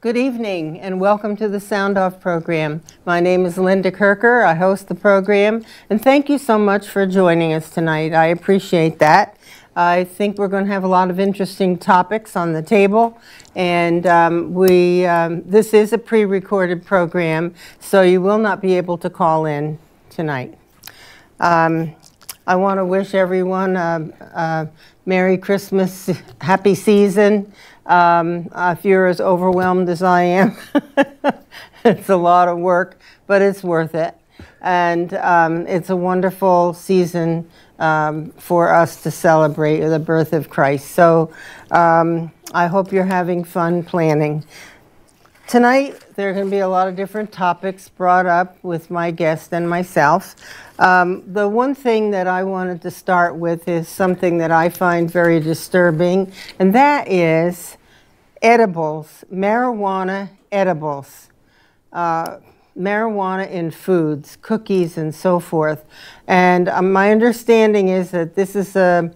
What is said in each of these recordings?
Good evening and welcome to the Sound Off program. My name is Linda Kirker. I host the program, and thank you so much for joining us tonight. I appreciate that. I think we're going to have a lot of interesting topics on the table, and this is a pre-recorded program, so you will not be able to call in tonight. I want to wish everyone a Merry Christmas, happy season. If you're as overwhelmed as I am, it's a lot of work, but it's worth it. And it's a wonderful season for us to celebrate the birth of Christ. So I hope you're having fun planning. Tonight, there are going to be a lot of different topics brought up with my guest and myself. The one thing that I wanted to start with is something that I find very disturbing, and that is edibles, marijuana edibles, marijuana in foods, cookies, and so forth. And my understanding is that this is a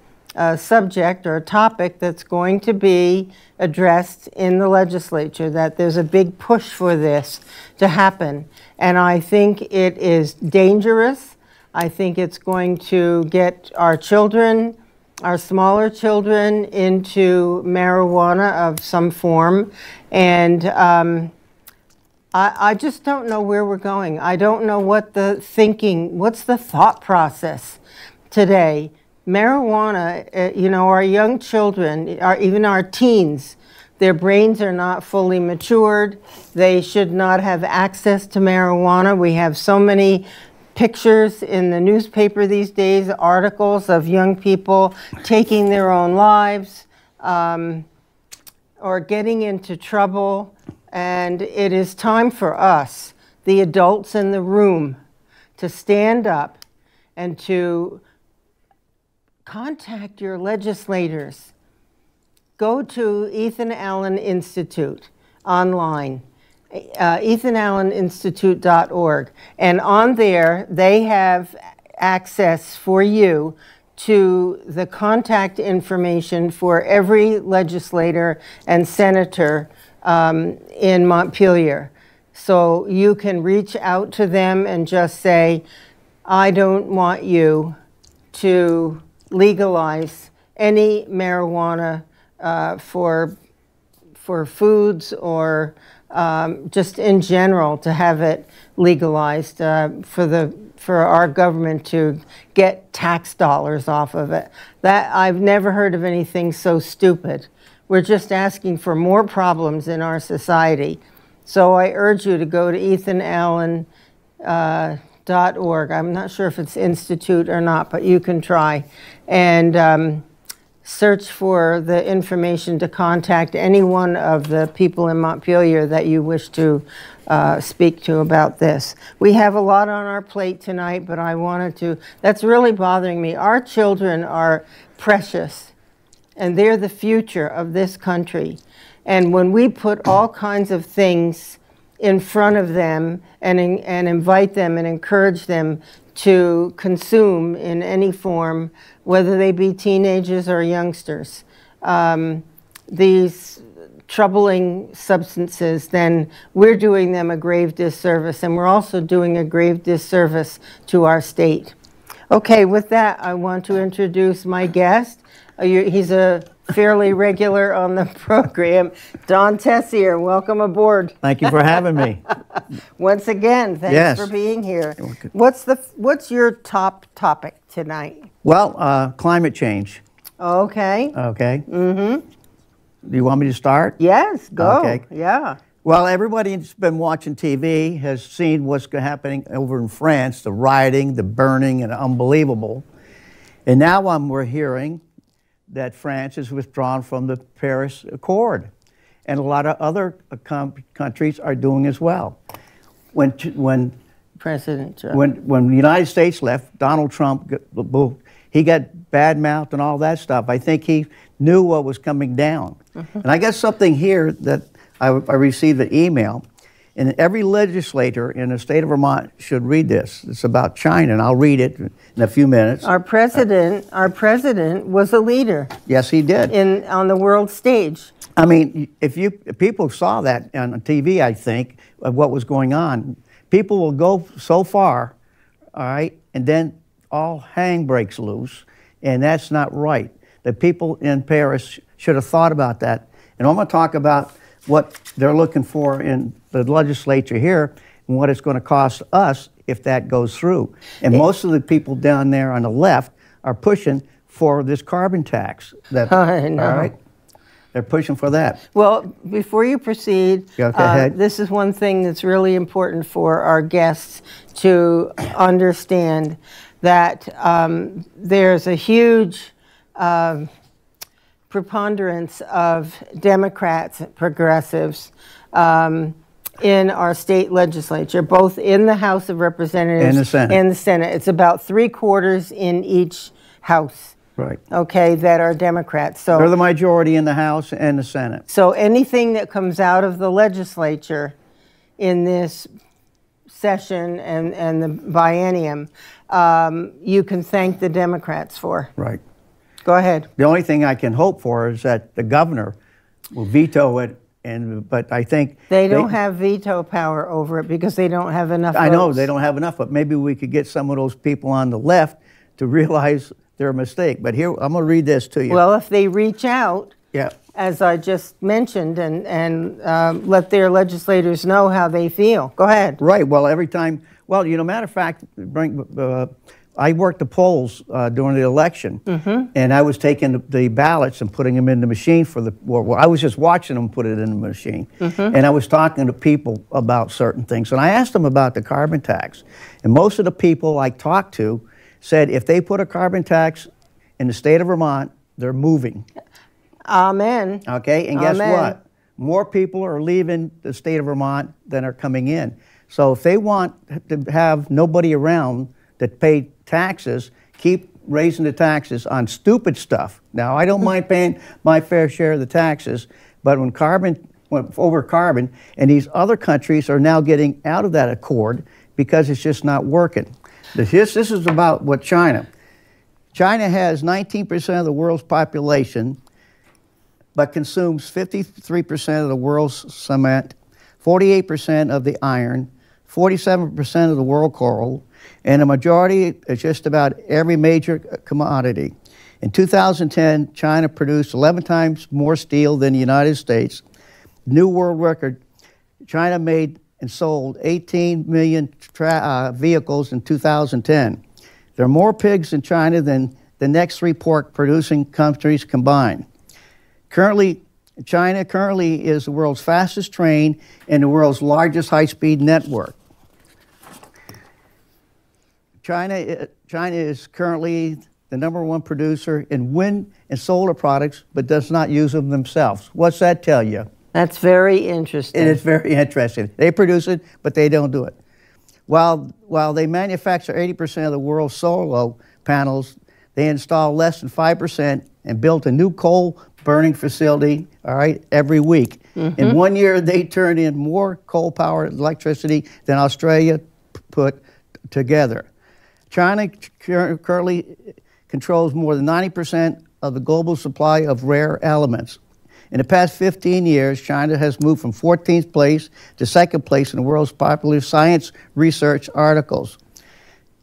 subject or a topic that's going to be addressed in the legislature, that there's a big push for this to happen. And I think it is dangerous. I think it's going to get our children, our smaller children, into marijuana of some form. And I just don't know where we're going. I don't know what the thinking, what's the thought process today. Marijuana, you know, our young children, even our teens, their brains are not fully matured. They should not have access to marijuana. We have so many pictures in the newspaper these days, articles of young people taking their own lives or getting into trouble. And it is time for us, the adults in the room, to stand up and to contact your legislators. Go to Ethan Allen Institute online, ethanalleninstitute.org, and on there they have access for you to the contact information for every legislator and senator in Montpelier. So you can reach out to them and just say, I don't want you to legalize any marijuana for foods or just in general to have it legalized for our government to get tax dollars off of it. That I've never heard of anything so stupid. We're just asking for more problems in our society. So I urge you to go to ethanallen.org. I'm not sure if it's institute or not, but you can try. And search for the information to contact any one of the people in Montpelier that you wish to speak to about this. We have a lot on our plate tonight, but I wanted to, that's really bothering me. Our children are precious, and they're the future of this country. And when we put all kinds of things in front of them and invite them and encourage them to consume in any form, whether they be teenagers or youngsters, these troubling substances, then we're doing them a grave disservice, and we're also doing a grave disservice to our state. Okay, with that, I want to introduce my guest. He's a fairly regular on the program, Don Tessier. Welcome aboard. Thank you for having me. Once again, thanks for being here. What's your top topic tonight? Well, climate change. Okay. Okay. Mm-hmm. Do you want me to start? Yes, go. Okay. Yeah. Well, everybody who's been watching TV has seen what's happening over in France, the rioting, the burning, and unbelievable. And now we're hearing that France has withdrawn from the Paris Accord, and a lot of other countries are doing as well. When the United States left, Donald Trump, he got bad-mouthed and all that stuff. I think he knew what was coming down. Mm-hmm. And I got something here that I received an email, and every legislator in the state of Vermont should read this. It's about China, and I'll read it in a few minutes. Our president was a leader. Yes, he did. On the world stage. I mean, if people saw that on TV, I think, of what was going on, people will go so far, all right, and then all hang breaks loose, and that's not right. The people in Paris should have thought about that. And I'm going to talk about what they're looking for in the legislature here and what it's going to cost us if that goes through. And most of the people down there on the left are pushing for this carbon tax. That, I know. All right? They're pushing for that. Well, before you proceed, Go ahead. this is one thing that's really important for our guests to understand, that there's a huge preponderance of Democrats, progressives, in our state legislature, both in the House of Representatives and the Senate. It's about 3/4 in each house. Right. Okay, that are Democrats. So they're the majority in the House and the Senate. So anything that comes out of the legislature in this session and the biennium, you can thank the Democrats for. Right. Go ahead. The only thing I can hope for is that the governor will veto it, but I think they don't have veto power over it because they don't have enough votes. I know they don't have enough, but maybe we could get some of those people on the left to realize their mistake. But here, I'm going to read this to you. Well, if they reach out, yeah, as I just mentioned, and let their legislators know how they feel. Go ahead. Right. Well, every time, well, matter of fact, I worked the polls during the election, and I was taking the ballots and putting them in the machine well, I was just watching them put it in the machine, and I was talking to people about certain things, and I asked them about the carbon tax, and most of the people I talked to said if they put a carbon tax in the state of Vermont, they're moving. Amen. Okay, and guess what? More people are leaving the state of Vermont than are coming in. So if they want to have nobody around that pay taxes, keep raising the taxes on stupid stuff. Now, I don't mind paying my fair share of the taxes, but when over carbon, and these other countries are now getting out of that accord because it's just not working. This is about what China. China has 19% of the world's population, but consumes 53% of the world's cement, 48% of the iron, 47% of the world coal, and a majority of just about every major commodity. In 2010, China produced 11 times more steel than the United States. New world record, China made and sold 18 million vehicles in 2010. There are more pigs in China than the next 3 pork-producing countries combined. China currently is the world's fastest train and the world's largest high-speed network. China is currently the #1 producer in wind and solar products, but does not use them themselves. What's that tell you? That's very interesting. It is very interesting. They produce it, but they don't do it. While they manufacture 80% of the world's solar panels, they install less than 5% and built a new coal-burning facility, all right, every week. In 1 year, they turned in more coal-powered electricity than Australia put together. China currently controls more than 90% of the global supply of rare elements. In the past 15 years, China has moved from 14th place to 2nd place in the world's popular science research articles.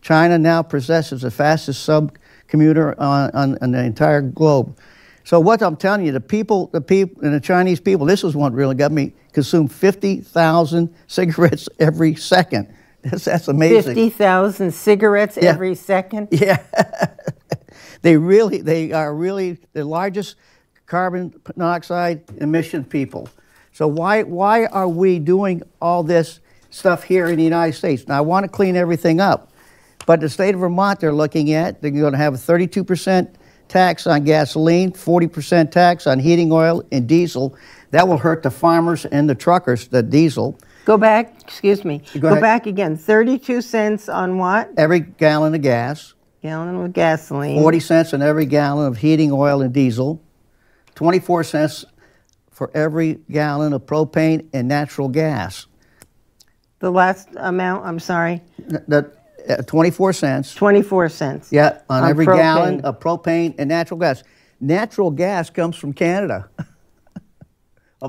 China now possesses the fastest subcomputer on the entire globe. So what I'm telling you, the people and the Chinese people, this is what really got me, consume 50,000 cigarettes every second. That's amazing. 50,000 cigarettes every second? Yeah. They are really the largest carbon monoxide emission people. So why are we doing all this stuff here in the United States? Now, I want to clean everything up, but the state of Vermont they're going to have a 32% tax on gasoline, 40% tax on heating oil and diesel. That will hurt the farmers and the truckers, the diesel. Go back, excuse me. Go back again. 32 cents on what? Every gallon of gas. Gallon of gasoline. 40 cents on every gallon of heating oil and diesel. 24 cents for every gallon of propane and natural gas. The last amount, I'm sorry? 24 cents. 24 cents. Yeah, on every propane. gallon of propane and natural gas. Natural gas comes from Canada.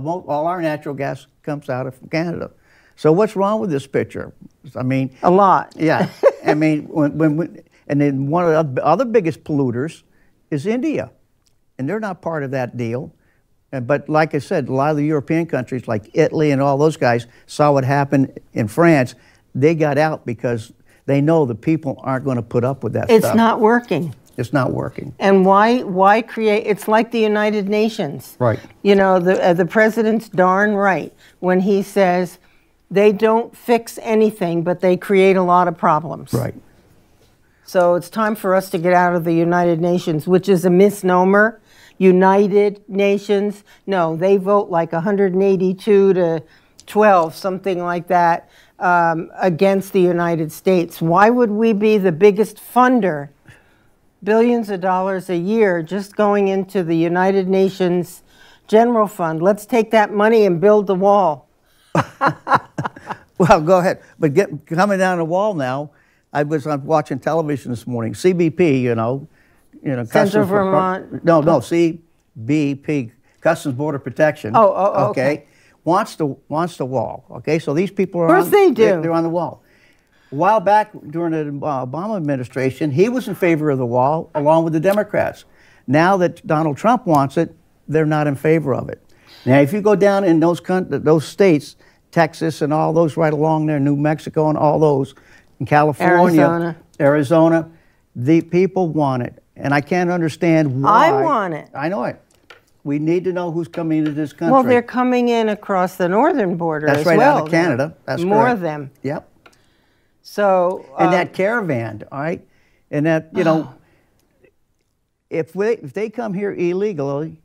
All our natural gas comes out of Canada. So what's wrong with this picture? I mean, a lot. Yeah, I mean, and then one of the other biggest polluters is India, and they're not part of that deal. But like I said, a lot of the European countries, like Italy and all those guys, saw what happened in France. They got out because they know the people aren't going to put up with that stuff. It's not working. It's not working. And why create? It's like the United Nations. Right. You know, the president's darn right when he says they don't fix anything, but they create a lot of problems. Right. So it's time for us to get out of the United Nations, which is a misnomer. United Nations, no, they vote like 182 to 12, something like that, against the United States. Why would we be the biggest funder, billions of dollars a year, just going into the United Nations General Fund? Let's take that money and build the wall. Well, go ahead. But coming down the wall now, I'm watching television this morning. CBP, you know, Central Vermont. No, CBP, Customs Border Protection. Okay. Wants the wall. Okay, so these people are. Of course they do. They're on the wall. A while back during the Obama administration, he was in favor of the wall along with the Democrats. Now that Donald Trump wants it, they're not in favor of it. Now, if you go down in those states, Texas and all those right along there, New Mexico and all those, in California, Arizona, the people want it. And I can't understand why. I want it. I know it. We need to know who's coming into this country. Well, they're coming in across the northern border That's as right, well. out of Canada. That's more correct. of them. Yep. So and that caravan, all right? And that, you know, if they come here illegally,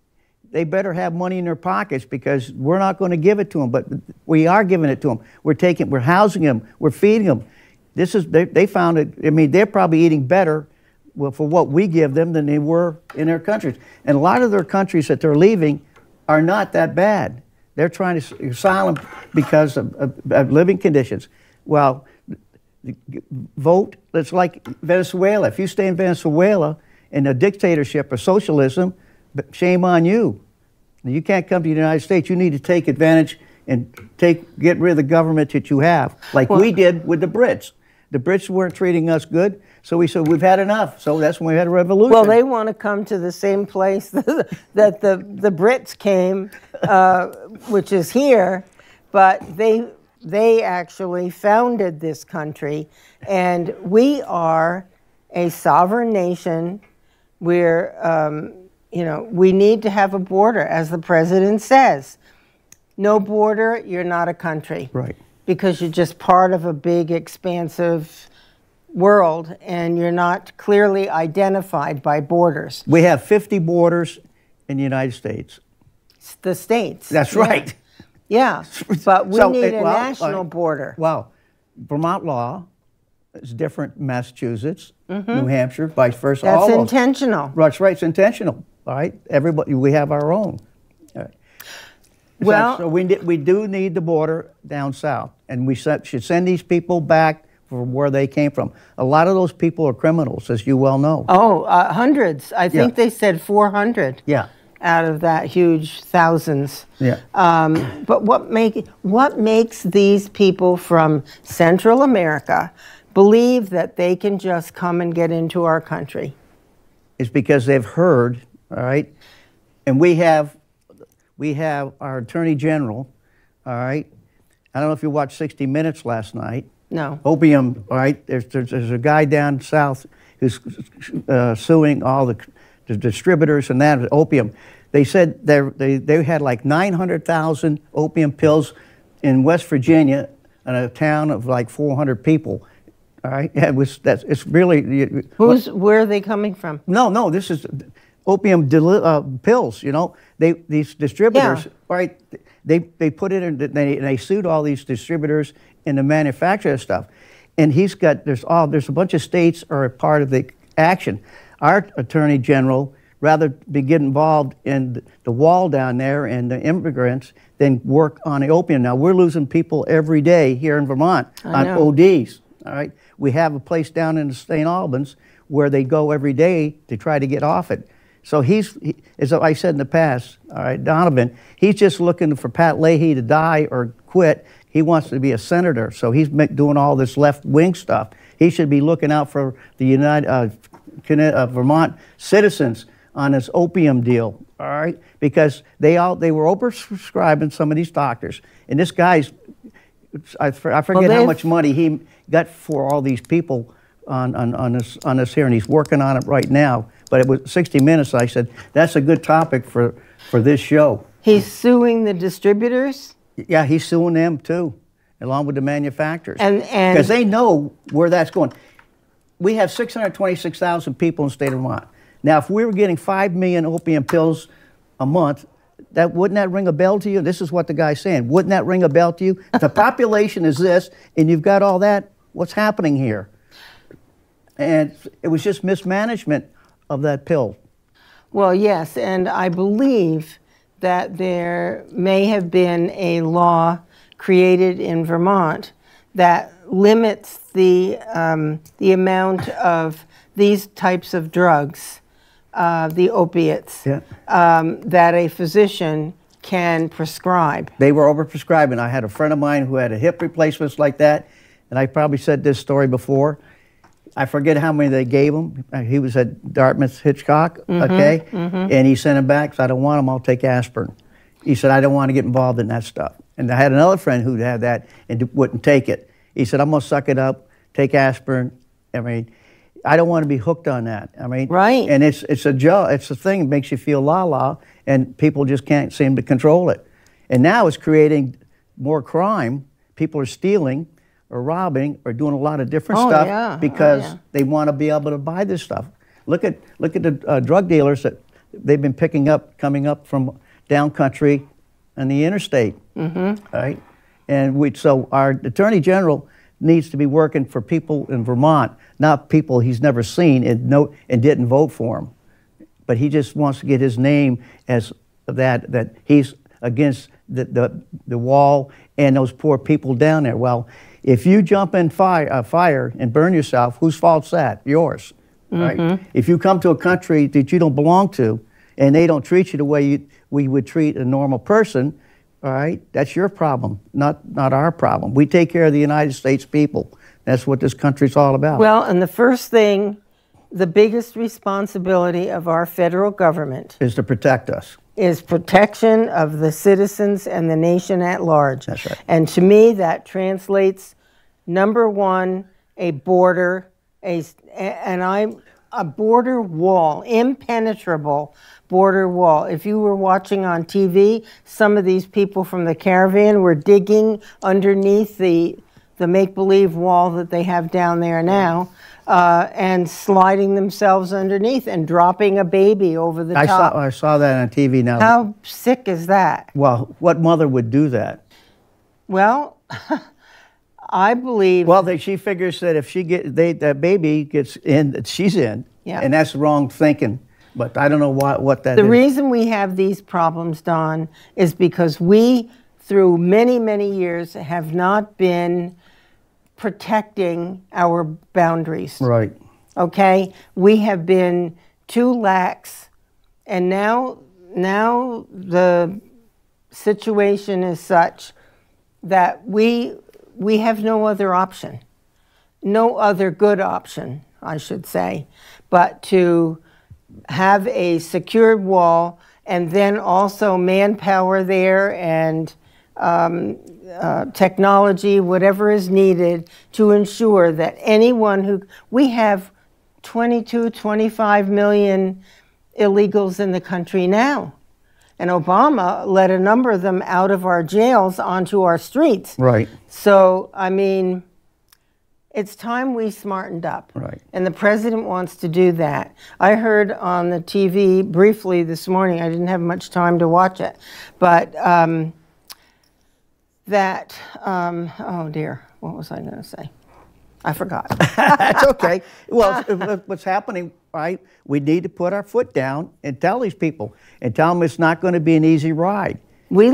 they better have money in their pockets because we're not going to give it to them, but we are giving it to them. We're housing them, we're feeding them. They found it, I mean, they're probably eating better for what we give them than they were in their countries. And a lot of their countries that they're leaving are not that bad. They're trying to asylum because of living conditions. Well, vote, it's like Venezuela. If you stay in Venezuela in a dictatorship or socialism, shame on you. You can't come to the United States. You need to take advantage and get rid of the government that you have, like we did with the Brits. The Brits weren't treating us good, so we said, we've had enough. So that's when we had a revolution. Well, they want to come to the same place that the Brits came, which is here, but they actually founded this country, and we are a sovereign nation. We're, you know, we need to have a border, as the president says. No border, you're not a country. Right. Because you're just part of a big, expansive world, and you're not clearly identified by borders. We have 50 borders in the United States. The states. That's right. Yeah, but we need a national border. Well, Vermont law is different in Massachusetts, New Hampshire, vice versa. That's intentional. That's right, it's intentional. All right, everybody, we have our own. All right. Well, so we do need the border down south, and we should send these people back from where they came from. A lot of those people are criminals, as you well know. Oh, hundreds. I think they said 400. Yeah. Out of that huge thousands. Yeah. But what makes these people from Central America believe that they can just come and get into our country? It's because they've heard, all right, and we have our Attorney General, all right. I don't know if you watched 60 Minutes last night. No. Opium, all right. There's a guy down south who's suing all the distributors and that opium. They said they had like 900,000 opium pills in West Virginia in a town of like 400 people. All right, it's really. Where are they coming from? No, this is opium pills. You know, these distributors, right? They put it in. They sued all these distributors and the manufacturer of stuff. And there's a bunch of states are a part of the action. Our Attorney General rather get involved in the wall down there and the immigrants than work on the opium. Now, we're losing people every day here in Vermont on ODs, all right? We have a place down in St. Albans where they go every day to try to get off it. So as I said in the past, all right, Donovan, he's just looking for Pat Leahy to die or quit. He wants to be a senator, so he's doing all this left-wing stuff. He should be looking out for the Vermont citizens on this opium deal, all right? Because they were overprescribing some of these doctors, and this guy's, I forget how much money he got for all these people on this here, and he's working on it right now. But it was 60 Minutes. I said that's a good topic for this show. He's suing the distributors. Yeah, he's suing them too, along with the manufacturers, and because they know where that's going. We have 626,000 people in the state of Vermont. Now, if we were getting 5 million opium pills a month, wouldn't that ring a bell to you? This is what the guy's saying. Wouldn't that ring a bell to you? The population is this, and you've got all that. What's happening here? And it was just mismanagement of that pill. Well, yes, and I believe that there may have been a law created in Vermont that limits the amount of these types of drugs, the opiates, that a physician can prescribe. They were overprescribing. I had a friend of mine who had a hip replacements like that, and I probably said this story before. I forget how many they gave him. He was at Dartmouth Hitchcock, okay? And he sent him back, so I don't want him, I'll take aspirin. He said, I don't want to get involved in that stuff. And I had another friend who had that and wouldn't take it. He said, I'm going to suck it up, take aspirin. I mean, I don't want to be hooked on that. I mean, right. And it's a thing that makes you feel la-la, and people just can't seem to control it. And now it's creating more crime. People are stealing, or robbing, or doing a lot of different stuff because they want to be able to buy this stuff. Look at the drug dealers that they've been picking up, coming up from down country and the interstate, right? And so our Attorney General needs to be working for people in Vermont, not people he's never seen and didn't vote for him. But he just wants to get his name as that he's against the wall and those poor people down there. Well, if you jump in fire and burn yourself, whose fault's that? Yours, right? If you come to a country that you don't belong to and they don't treat you the way we would treat a normal person, all right, that's your problem, not our problem. We take care of the United States people. That's what this country's all about. Well, and the first thing, the biggest responsibility of our federal government is to protect us. Is protection of the citizens and the nation at large. That's right. And to me, that translates, number one, a border, a border wall, impenetrable border wall. If you were watching on TV, some of these people from the caravan were digging underneath the make-believe wall that they have down there now, and sliding themselves underneath and dropping a baby over the top. I saw that on TV now. How sick is that? Well, what mother would do that? Well, I believe... Well, she figures that if that baby gets in, that she's in. Yeah. And that's wrong thinking. But I don't know what that is. The reason we have these problems, Don, is because we, through many, many years, have not been protecting our boundaries. Right. Okay? We have been too lax, and now the situation is such that we have no other option, no other good option, I should say, but to have a secured wall and then also manpower there and technology, whatever is needed to ensure that anyone who, we have 22, 25 million illegals in the country now. And Obama let a number of them out of our jails onto our streets. Right. So, I mean, it's time we smartened up. Right. And the president wants to do that. I heard on the TV briefly this morning, I didn't have much time to watch it, but oh dear, what was I going to say? I forgot. That's okay. Well, what's happening, right? We need to put our foot down and tell these people and tell them it's not going to be an easy ride. We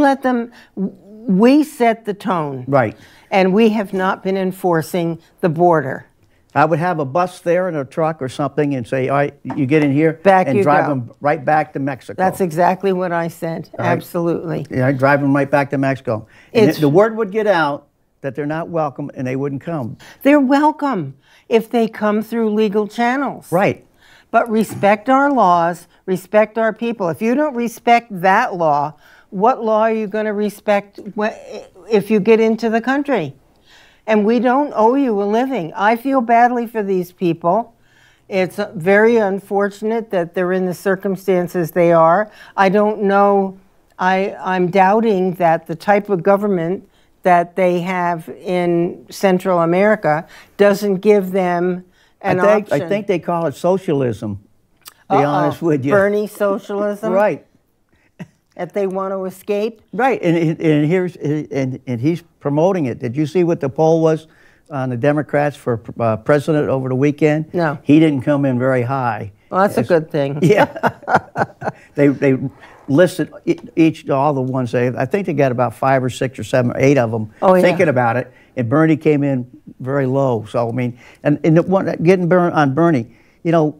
set the tone. Right. And we have not been enforcing the border. I would have a bus there and a truck or something and say, all right, you get in here and drive them right back to Mexico. That's exactly what I said. Right. Absolutely. Yeah, I'd drive them right back to Mexico. And the word would get out that they're not welcome and they wouldn't come. They're welcome if they come through legal channels. Right. But respect our laws, respect our people. If you don't respect that law, what law are you going to respect if you get into the country? And we don't owe you a living. I feel badly for these people. It's very unfortunate that they're in the circumstances they are. I don't know, I'm doubting that the type of government that they have in Central America doesn't give them an option. I think they call it socialism, to be honest with you. Bernie socialism? Right. That they want to escape? Right, and he's promoting it. Did you see what the poll was on the Democrats for president over the weekend? No. He didn't come in very high. Well, that's a good thing. Yeah. they listed all the ones. I think they got about 5 or 6 or 7 or 8 of them thinking about it, and Bernie came in very low. So, I mean, and getting on Bernie, you know,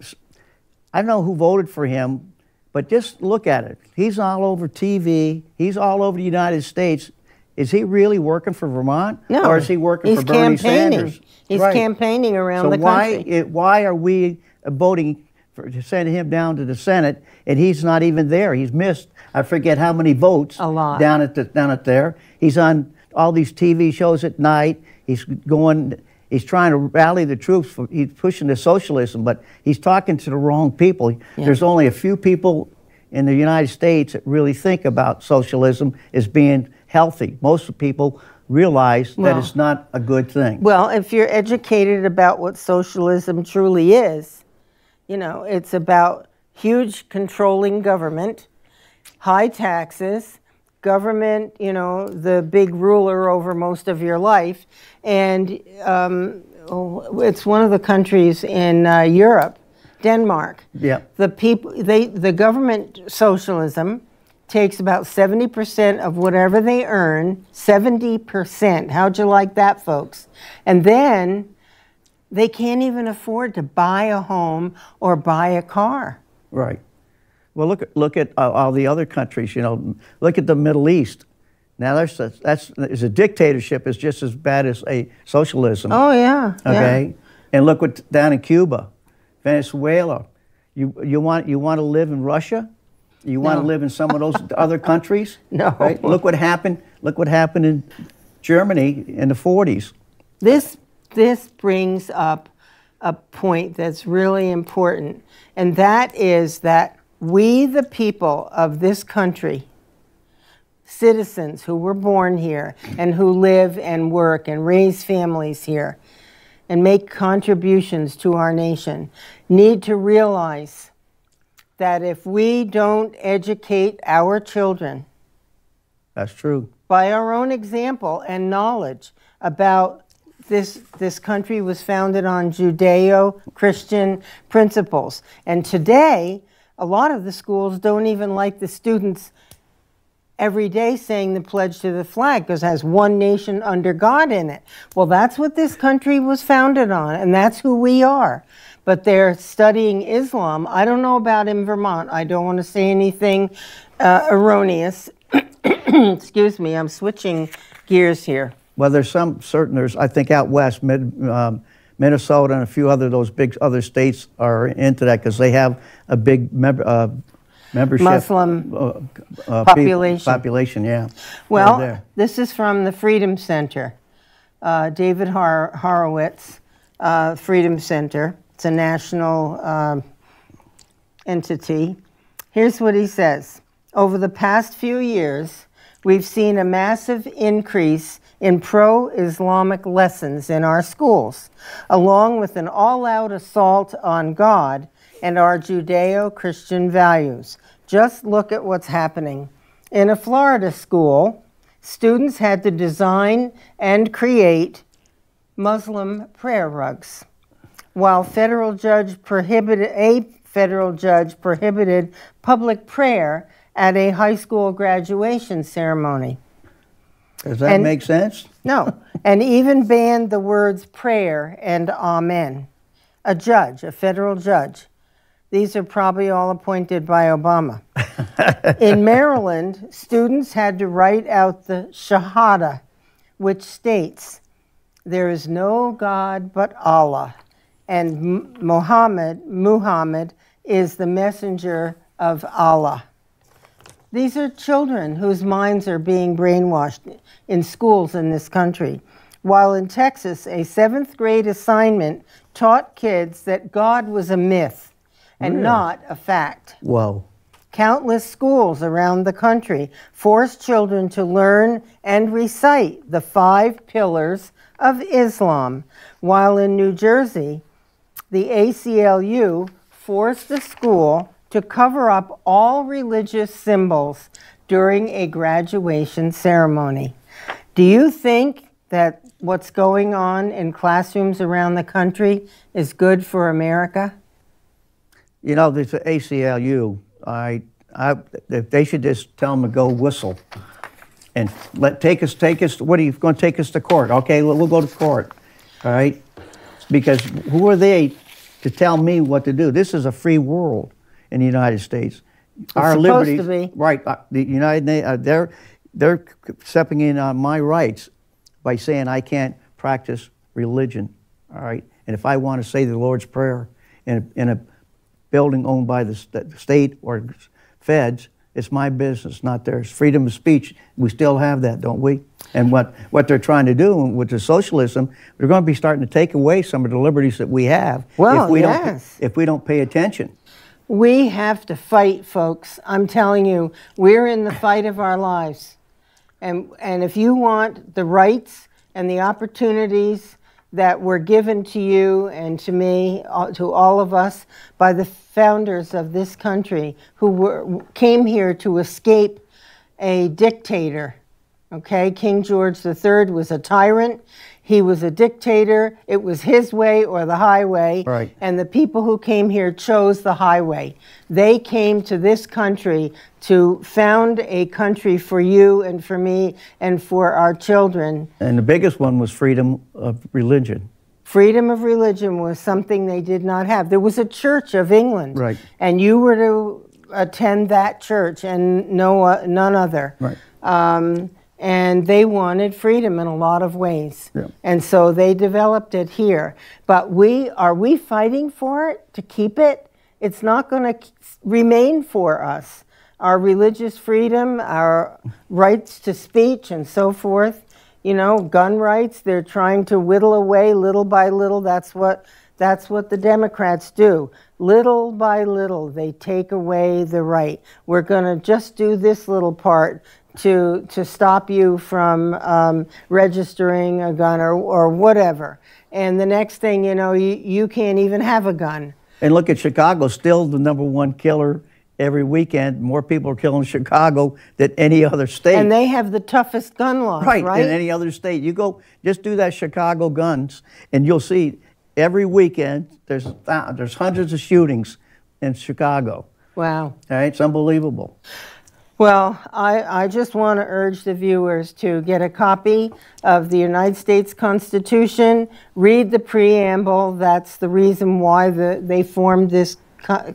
I don't know who voted for him, but just look at it. He's all over TV. He's all over the United States. Is he really working for Vermont? No. Or is he working for Bernie Sanders? He's campaigning around the country. Why are we voting to send him down to the Senate and he's not even there? He's missed, I forget how many votes. A lot. Down at there. He's on all these TV shows at night. He's trying to rally the troops. He's pushing the socialism, but he's talking to the wrong people. Yeah. There's only a few people in the United States that really think about socialism as being healthy. Most people realize that it's not a good thing. Well, if you're educated about what socialism truly is, you know, it's about huge controlling government, high taxes, government, you know, the big ruler over most of your life, and it's one of the countries in Europe, Denmark. Yeah. The government socialism takes about 70% of whatever they earn, 70%. How'd you like that, folks? And then they can't even afford to buy a home or buy a car. Right. Well, look at all the other countries. You know, look at the Middle East. Now, that's a dictatorship is just as bad as a socialism. Oh yeah. Okay. Yeah. And look what down in Cuba, Venezuela. You want to live in Russia? You want to live in some of those other countries? No. Right? Look what happened. Look what happened in Germany in the 40s. This brings up a point that's really important, and that is that we, the people of this country, citizens who were born here and who live and work and raise families here and make contributions to our nation, need to realize that if we don't educate our children, that's true, by our own example and knowledge about this country was founded on Judeo-Christian principles. And today, a lot of the schools don't even like the students every day saying the pledge to the flag because it has one nation under God in it. Well, that's what this country was founded on, and that's who we are. But they're studying Islam. I don't know about in Vermont. I don't want to say anything erroneous. Excuse me, I'm switching gears here. Well, there's I think out west, Minnesota and a few other big other states are into that because they have a big membership. Muslim population. Yeah. Well, this is from the Freedom Center. David Horowitz, Freedom Center. It's a national entity. Here's what he says. Over the past few years, we've seen a massive increase in pro-Islamic lessons in our schools, along with an all-out assault on God and our Judeo-Christian values. Just look at what's happening. In a Florida school, students had to design and create Muslim prayer rugs, while a federal judge prohibited public prayer at a high school graduation ceremony. Does that make sense? No. And even banned the words prayer and amen. A judge, a federal judge. These are probably all appointed by Obama. In Maryland, students had to write out the Shahada, which states, "There is no God but Allah, and Muhammad is the messenger of Allah." These are children whose minds are being brainwashed in schools in this country. While in Texas, a 7th grade assignment taught kids that God was a myth and not a fact. Whoa. Countless schools around the country forced children to learn and recite the 5 pillars of Islam, while in New Jersey, the ACLU forced the school to cover up all religious symbols during a graduation ceremony. Do you think that what's going on in classrooms around the country is good for America? You know, there's the ACLU. They should just tell them to go whistle and take us. What are you going to take us to court? Okay, we'll go to court. All right, because who are they to tell me what to do? This is a free world in the United States. Our liberties, to be. Right? The United Nations, they're stepping in on my rights by saying I can't practice religion. All right, and if I want to say the Lord's Prayer in a building owned by the state or feds, it's my business, not theirs. Freedom of speech, we still have that, don't we? And what they're trying to do with the socialism, they're going to be starting to take away some of the liberties that we have if we don't pay attention. We have to fight, folks. I'm telling you, we're in the fight of our lives. And if you want the rights and the opportunities that were given to you and to me, to all of us, by the founders of this country who came here to escape a dictator. Okay, King George III was a tyrant. He was a dictator. It was his way or the highway. Right. And the people who came here chose the highway. They came to this country to found a country for you and for me and for our children. And the biggest one was freedom of religion. Freedom of religion was something they did not have. There was a Church of England. Right. And you were to attend that church and none other. Right. And they wanted freedom in a lot of ways. Yeah. And so they developed it here. But are we fighting for it to keep it? It's not going to remain for us. Our religious freedom, our rights to speech and so forth, you know, gun rights, they're trying to whittle away little by little. That's what the Democrats do. Little by little, they take away the right. We're going to just do this little part to stop you from registering a gun or whatever. And the next thing you know, you can't even have a gun. And look at Chicago, still the #1 killer every weekend. More people are killing in Chicago than any other state. And they have the toughest gun laws, right? Than any other state. You go, just do that Chicago guns, and you'll see every weekend there's hundreds of shootings in Chicago. Wow. All right, it's unbelievable. Well, I just want to urge the viewers to get a copy of the United States Constitution, read the preamble. That's the reason why they formed this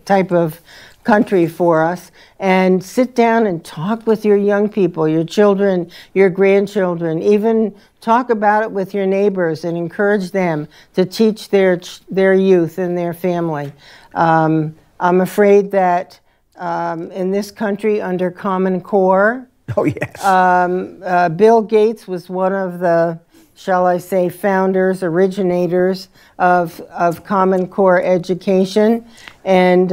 type of country for us, and sit down and talk with your young people, your children, your grandchildren, even talk about it with your neighbors and encourage them to teach their youth and their family. I'm afraid that in this country under Common Core. Oh, yes. Bill Gates was one of the, shall I say, founders, originators of Common Core education. And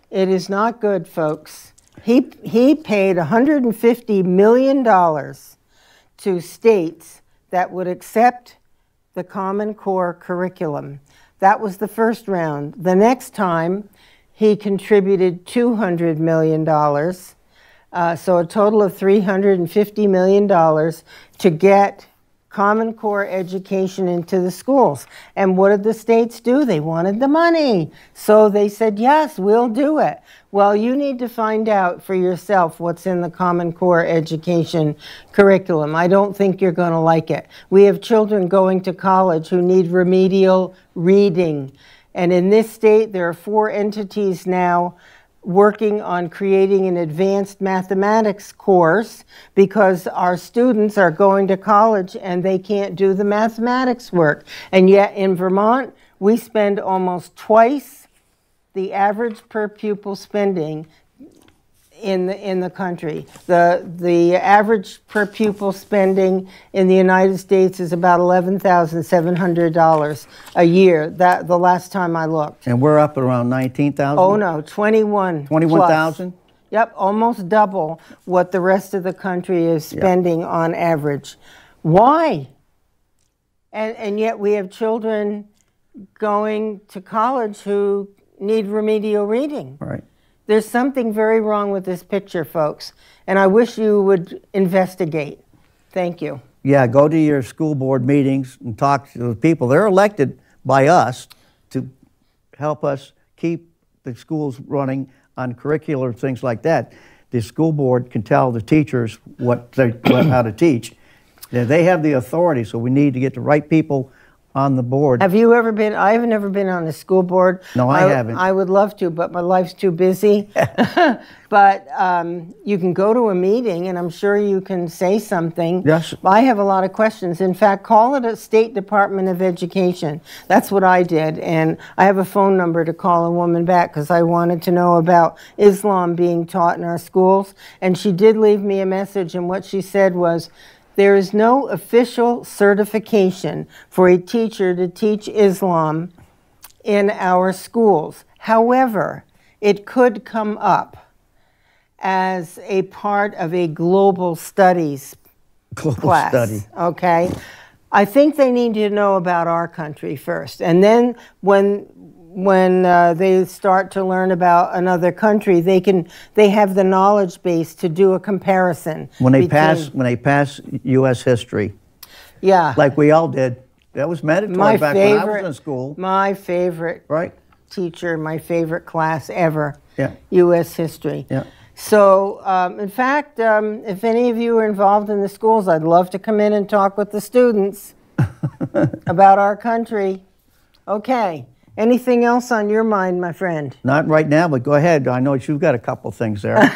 it is not good, folks. He paid $150 million to states that would accept the Common Core curriculum. That was the first round. The next time, he contributed $200 million, so a total of $350 million to get Common Core education into the schools. And what did the states do? They wanted the money. So they said, yes, we'll do it. Well, you need to find out for yourself what's in the Common Core education curriculum. I don't think you're going to like it. We have children going to college who need remedial reading. And in this state, there are 4 entities now working on creating an advanced mathematics course because our students are going to college and they can't do the mathematics work. And yet in Vermont, we spend almost twice the average per pupil spending in the country. The average per pupil spending in the United States is about $11,700 a year. That the last time I looked. And we're up around 19,000? Oh no, 21. 21,000? Yep, almost double what the rest of the country is spending on average. Why? And yet we have children going to college who need remedial reading. Right. There's something very wrong with this picture, folks, and I wish you would investigate. Thank you. Yeah, go to your school board meetings and talk to the people. They're elected by us to help us keep the schools running on curricular things like that. The school board can tell the teachers how to teach. They have the authority, so we need to get the right people on the board. Have you ever been? I've never been on the school board. No, I haven't. I would love to, but my life's too busy. But you can go to a meeting, and I'm sure you can say something. Yes. I have a lot of questions. In fact, call it a State Department of Education. That's what I did, and I have a phone number to call a woman back because I wanted to know about Islam being taught in our schools. And she did leave me a message, and what she said was, there is no official certification for a teacher to teach Islam in our schools. However, it could come up as a part of a global studies class. Okay? I think they need to know about our country first. And then when they start to learn about another country, they have the knowledge base to do a comparison. When they pass U.S. history, yeah, like we all did, that was mandatory back when I was in school. My favorite teacher, my favorite class ever, U.S. history. Yeah. So, in fact, if any of you are involved in the schools, I'd love to come in and talk with the students about our country. Okay. Anything else on your mind, my friend? Not right now, but go ahead. I know you've got a couple things there.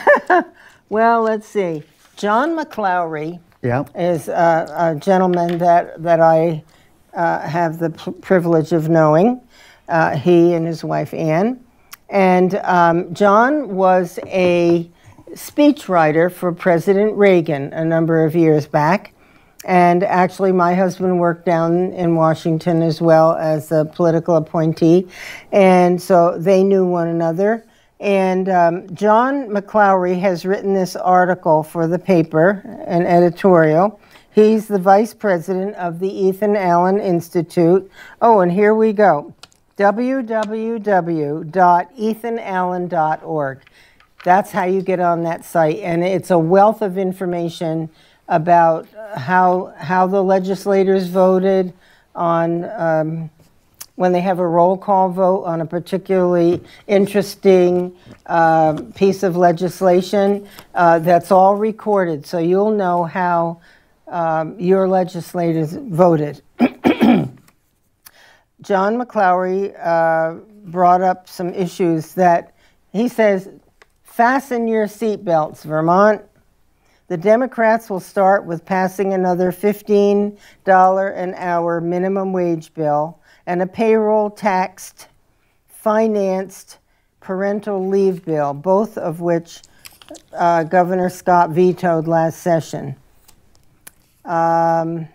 Well, let's see. John McClowry Yeah. is a gentleman that I have the privilege of knowing, he and his wife Ann. And John was a speechwriter for President Reagan a number of years back. And actually, my husband worked down in Washington as well as a political appointee. And so they knew one another. And John McClowry has written this article for the paper, an editorial. He's the vice president of the Ethan Allen Institute. Oh, and here we go. www.ethanallen.org. That's how you get on that site. And it's a wealth of information about how the legislators voted on when they have a roll call vote on a particularly interesting piece of legislation. That's all recorded, so you'll know how your legislators voted. John McClowry brought up some issues that he says, fasten your seatbelts, Vermont. The Democrats will start with passing another $15 an hour minimum wage bill and a payroll taxed, financed parental leave bill, both of which Governor Scott vetoed last session. Okay,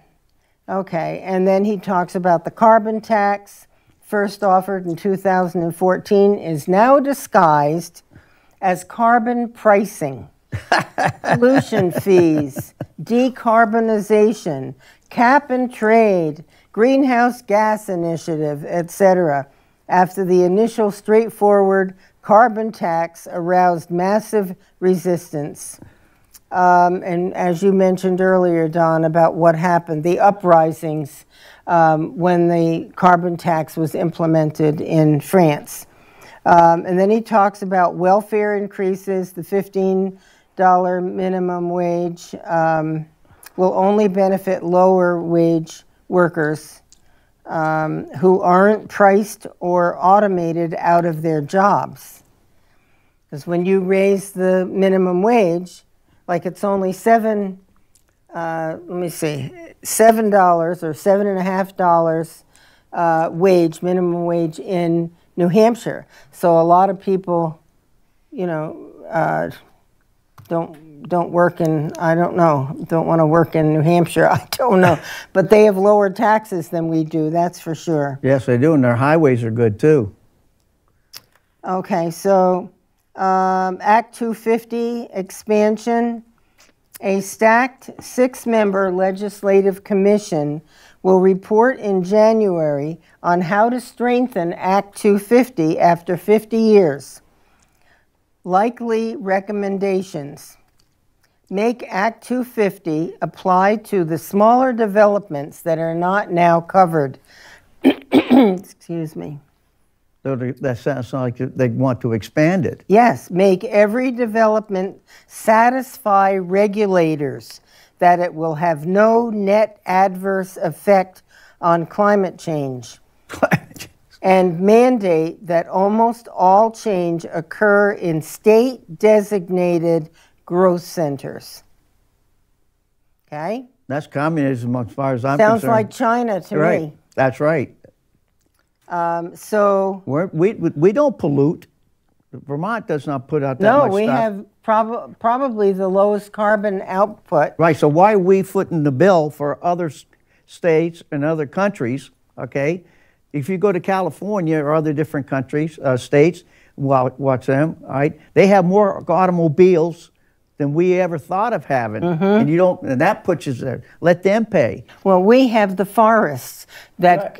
and then he talks about the carbon tax, first offered in 2014, is now disguised as carbon pricing. Pollution fees, decarbonization, cap and trade, greenhouse gas initiative, etc. After the initial straightforward carbon tax aroused massive resistance. And as you mentioned earlier, Don, about what happened, the uprisings when the carbon tax was implemented in France. And then he talks about welfare increases, the $15 minimum wage will only benefit lower wage workers who aren't priced or automated out of their jobs. Because when you raise the minimum wage, like it's only $7 or $7.5 wage, minimum wage in New Hampshire. So a lot of people, you know, don't work in, I don't know, don't want to work in New Hampshire, I don't know. But they have lower taxes than we do, that's for sure. Yes, they do, and their highways are good too. Okay, so Act 250 expansion. A stacked 6-member legislative commission will report in January on how to strengthen Act 250 after 50 years. Likely recommendations. Make Act 250 apply to the smaller developments that are not now covered. Excuse me. So that sounds like they want to expand it. Yes, make every development satisfy regulators that it will have no net adverse effect on climate change. And mandate that almost all change occur in state-designated growth centers. Okay? That's communism as far as I'm concerned. Sounds like China to me. That's right. So we don't pollute. Vermont does not put out that much stuff. No, we have probably the lowest carbon output. Right, so why are we footing the bill for other states and other countries, okay? If you go to California or other different countries, states, watch them, all right? They have more automobiles than we ever thought of having, and that puts us there. Let them pay. Well, we have the forests that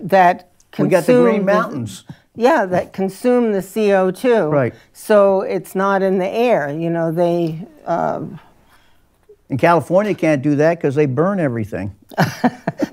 consume. We got the Green Mountains. Yeah, that consume the CO2. Right. So it's not in the air. You know, they. And California can't do that because they burn everything.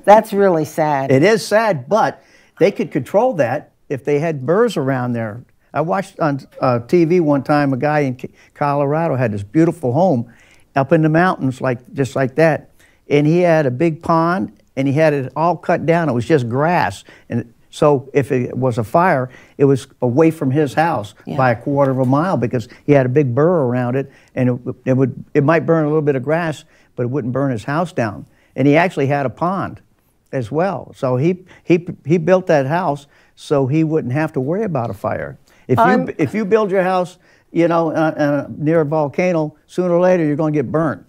That's really sad. It is sad, but they could control that if they had birds around there. I watched on TV one time a guy in Colorado had this beautiful home up in the mountains, just like that, and he had a big pond and he had it all cut down. It was just grass, and so if it was a fire, it was away from his house by 1/4 mile because he had a big burr around it, and it might burn a little bit of grass, but it wouldn't burn his house down. And he actually had a pond as well. So he built that house so he wouldn't have to worry about a fire. If you build your house, you know, near a volcano, sooner or later you're going to get burnt.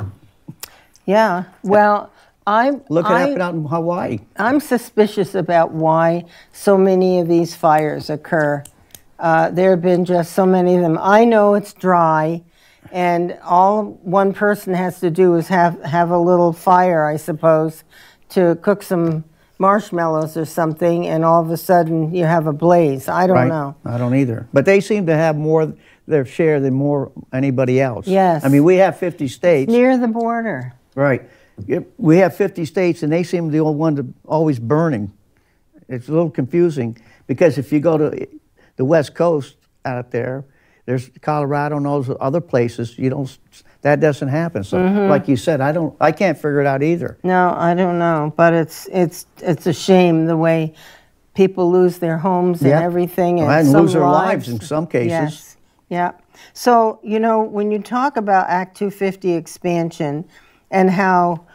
Yeah. Well, Look at what happened out in Hawaii. I'm suspicious about why so many of these fires occur. There have been just so many of them. I know it's dry, and all one person has to do is have a little fire, I suppose, to cook some marshmallows or something, and all of a sudden you have a blaze. I don't know. I don't either. But they seem to have more their share than anybody else. Yes. I mean, we have 50 states. Near the border. Right. We have 50 states, and they seem to be the only one to always burning. It's a little confusing because if you go to the West Coast out there, there's Colorado and all those other places. That doesn't happen. So, like you said, I can't figure it out either. No, I don't know, but it's a shame the way people lose their homes and everything, and lose their lives in some cases. Yes. Yeah. So when you talk about Act 250 expansion and how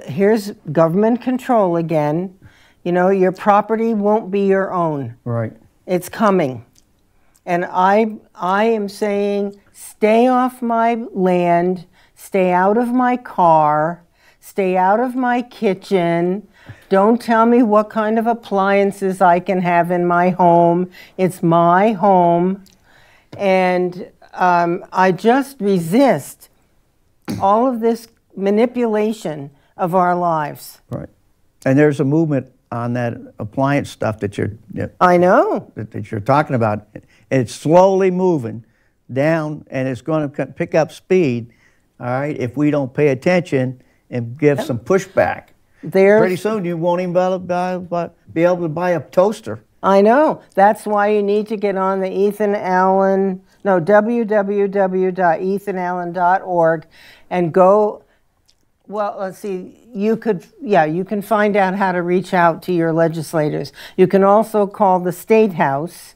here's government control again, your property won't be your own. Right. It's coming. And I am saying, stay off my land, stay out of my car, stay out of my kitchen. Don't tell me what kind of appliances I can have in my home. It's my home. And I just resist all of this manipulation of our lives. Right. And there's a movement on that appliance stuff that I know. That you're talking about. It's slowly moving down, and it's going to pick up speed all right, if we don't pay attention and give some pushback. Pretty soon you won't even be able to buy a toaster. I know. That's why you need to get on the www.ethanallen.org and go. Well, let's see. You can find out how to reach out to your legislators. You can also call the State House,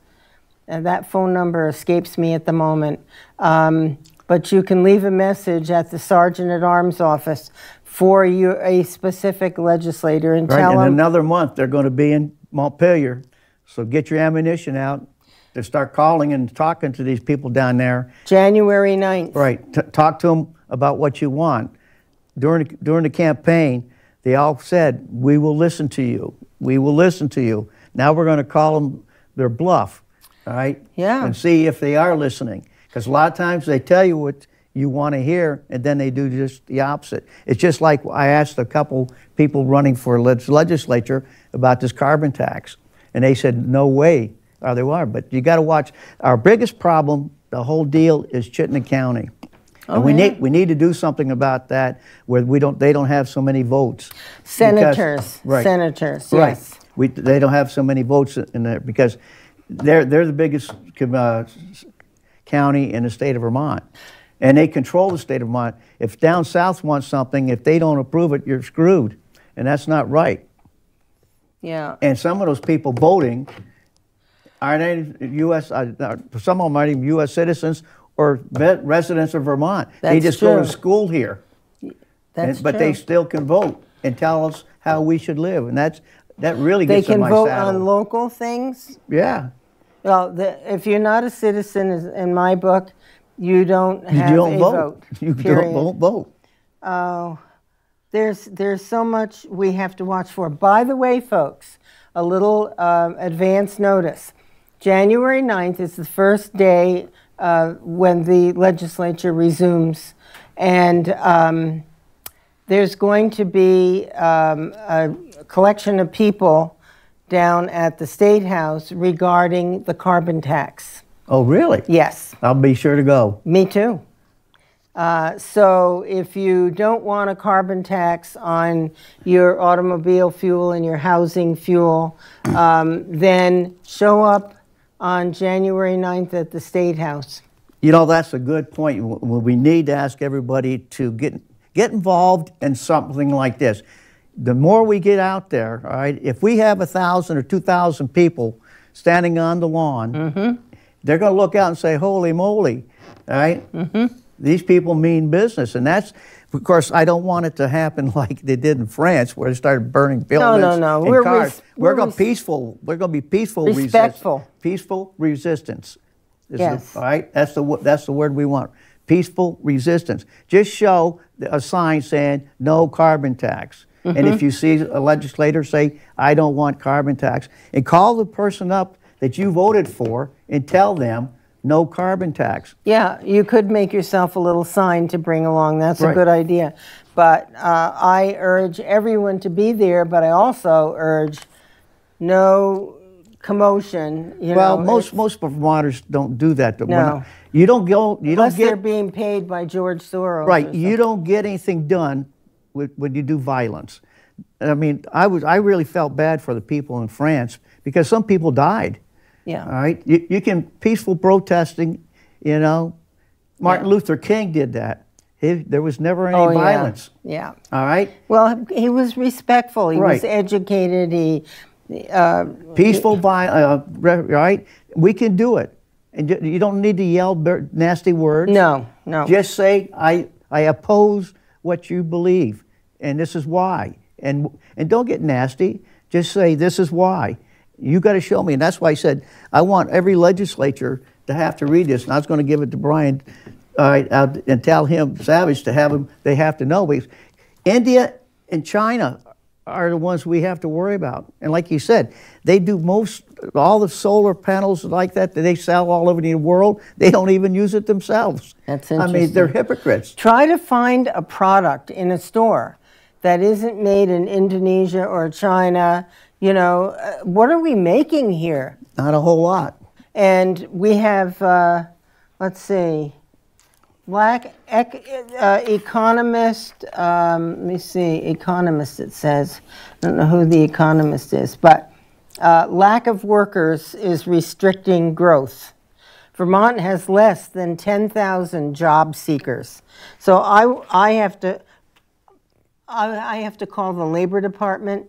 and that phone number escapes me at the moment. But you can leave a message at the Sergeant at Arms office for a specific legislator and tell them. In another month, they're going to be in Montpelier. So get your ammunition out to start calling and talking to these people down there. January 9th. Right. Talk to them about what you want. During the campaign, they all said, we will listen to you. We will listen to you. Now we're going to call them their bluff, all right? Yeah. And see if they are listening. Because a lot of times they tell you what you want to hear, and then they do just the opposite. It's just like I asked a couple people running for legislature about this carbon tax, and they said, no way they are. But you got to watch. Our biggest problem, the whole deal, is Chittenden County. Oh, and we need to do something about that where they don't have so many votes. Senators, senators, yes. Right. They don't have so many votes in there because they're the biggest county in the state of Vermont. And they control the state of Vermont. If down south wants something, if they don't approve it, you're screwed. And that's not right. Yeah. And some of those people voting aren't U.S., some of them aren't even U.S. citizens or residents of Vermont. They just go to school here. But they still can vote and tell us how we should live. And that really gets on my saddle. They can vote on local things? Yeah. Well, if you're not a citizen, in my book, you don't have a vote. You don't vote. Oh, there's so much we have to watch for. By the way, folks, a little advance notice. January 9th is the first day when the legislature resumes, and there's going to be a collection of people down at the State House regarding the carbon tax. Oh, really? Yes. I'll be sure to go. Me too. So if you don't want a carbon tax on your automobile fuel and your housing fuel, then show up on January 9th at the State House. You know, that's a good point. We need to ask everybody to get involved in something like this. The more we get out there, all right, if we have 1,000 or 2,000 people standing on the lawn, they're going to look out and say, holy moly, all right? These people mean business. And that's, of course, I don't want it to happen like they did in France where they started burning buildings and cars. We're going to be peaceful. We're going to be peaceful. Respectful. Peaceful resistance. Yes. All right? That's the word we want. Peaceful resistance. Just show a sign saying no carbon tax. And if you see a legislator say, I don't want carbon tax, and call the person up that you voted for and tell them no carbon tax. Yeah, you could make yourself a little sign to bring along. That's a good idea. But I urge everyone to be there, but I also urge no commotion. Well, most Vermonters don't do that. No. You don't go. Unless they're being paid by George Soros. Right. You don't get anything done when you do violence. I mean, I really felt bad for the people in France because some people died. Yeah. All right. You can peaceful protesting. You know, Martin Luther King did that. There was never any violence. Yeah. All right. Well, he was respectful. He was educated. Peaceful, right? We can do it, and you don't need to yell nasty words. No, no. Just say I oppose what you believe, and this is why. And don't get nasty. Just say this is why. You got to show me, and that's why I said I want every legislature to have to read this. And I was going to give it to Brian, and tell him Savage to have him. They have to know because India and China are the ones we have to worry about. And like you said, they do all the solar panels like that they sell all over the world. They don't even use it themselves. That's interesting. I mean, they're hypocrites. Try to find a product in a store that isn't made in Indonesia or China. You know, what are we making here? Not a whole lot. And we have, let's see, Economist, let me see, economist it says. I don't know who the economist is, but lack of workers is restricting growth. Vermont has less than 10,000 job seekers. So I have to call the Labor Department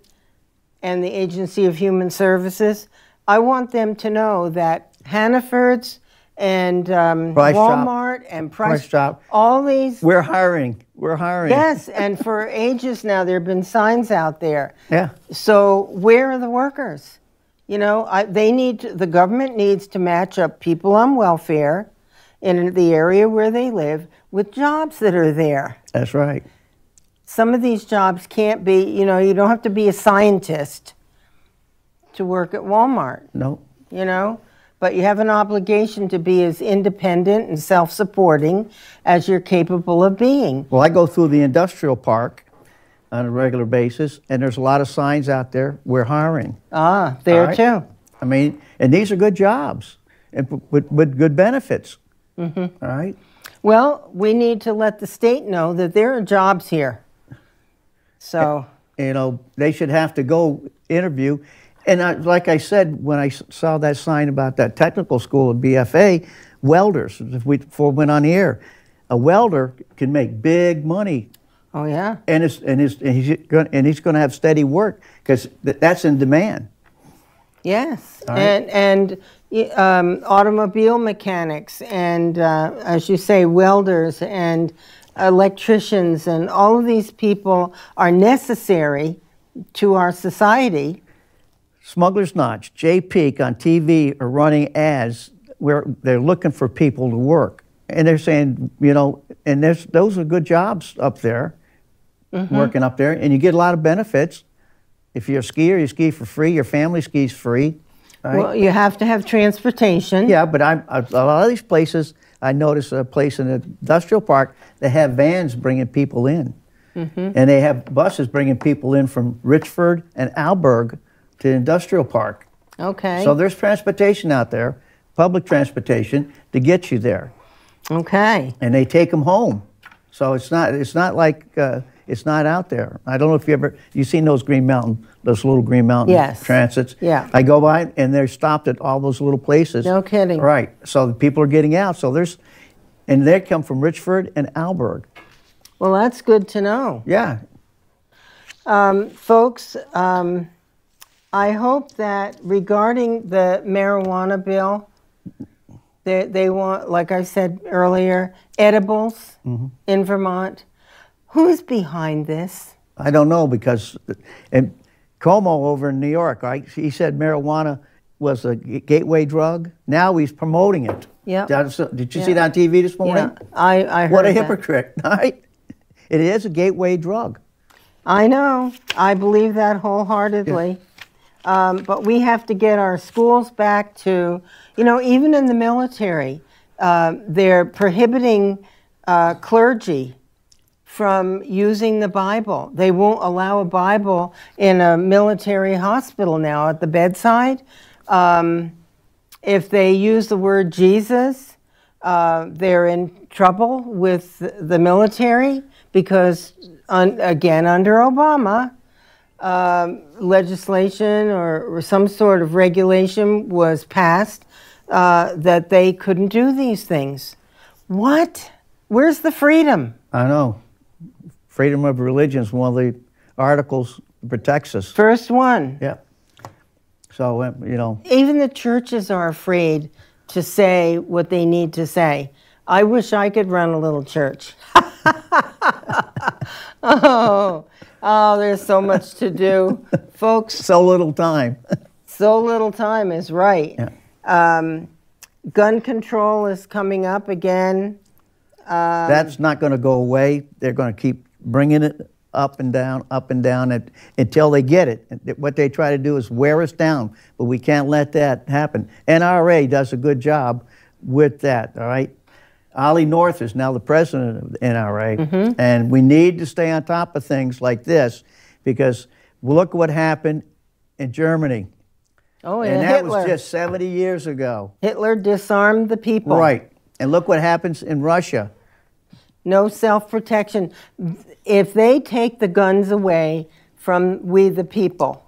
and the Agency of Human Services. I want them to know that Hannaford's and Walmart and Price Chop, all these. We're hiring. Yes, and for ages now there have been signs out there. Yeah. So where are the workers? You know, the government needs to match up people on welfare in the area where they live with jobs that are there. That's right. Some of these jobs can't be, you know, you don't have to be a scientist to work at Walmart. No. You know, but you have an obligation to be as independent and self-supporting as you're capable of being. Well, I go through the industrial park on a regular basis, and there's a lot of signs out there, we're hiring. Ah, there too. I mean, and these are good jobs and with good benefits. All right? Well, we need to let the state know that there are jobs here. So, you know, they should have to go interview. And like I said, when I saw that sign about that technical school at BFA, welders, before we went on the air, a welder can make big money. Oh yeah. And he's going to have steady work because that's in demand. Yes, Right. and automobile mechanics and, as you say, welders and electricians and all of these people are necessary to our society. Smuggler's Notch, Jay Peak on TV are running ads where they're looking for people to work. And they're saying, you know, and those are good jobs up there, working up there, and you get a lot of benefits. If you're a skier, you ski for free, your family skis free. Right? Well, you have to have transportation. Yeah, but a lot of these places, I noticed a place in the industrial park, they have vans bringing people in. And they have buses bringing people in from Richford and Alberg to the industrial park. Okay. So there's transportation out there, public transportation, to get you there. Okay. And they take them home. So it's not like it's not out there. I don't know if you've seen those little Green Mountain transits. Yeah. I go by and they're stopped at all those little places. No kidding. Right. So the people are getting out. So and they come from Richford and Alberg. Well, that's good to know. Yeah. Folks, I hope that regarding the marijuana bill, they want, like I said earlier, edibles in Vermont. Who's behind this? I don't know because, and Cuomo over in New York, right? He said marijuana was a gateway drug. Now he's promoting it. Yeah. Did you see that on TV this morning? Yeah, I heard What a that. hypocrite, right? It is a gateway drug. I know. I believe that wholeheartedly. But we have to get our schools back to, you know, even in the military, they're prohibiting clergy from using the Bible. They won't allow a Bible in a military hospital now at the bedside. If they use the word Jesus, they're in trouble with the military because, again, under Obama, legislation or some sort of regulation was passed that they couldn't do these things. What? Where's the freedom? I know. Freedom of religion is one of the articles that protects us. First one. Yeah. So, you know. Even the churches are afraid to say what they need to say. I wish I could run a little church. Oh, there's so much to do. Folks. So little time. So little time is right. Yeah. Gun control is coming up again. That's not going to go away. They're going to keep bringing it up and down until they get it. What they try to do is wear us down, but we can't let that happen. NRA does a good job with that, all right? Ollie North is now the president of the NRA, and we need to stay on top of things like this because look what happened in Germany. Oh, yeah, and that Hitler. was just 70 years ago. Hitler disarmed the people. Right. And look what happens in Russia. No self-protection. If they take the guns away from we the people,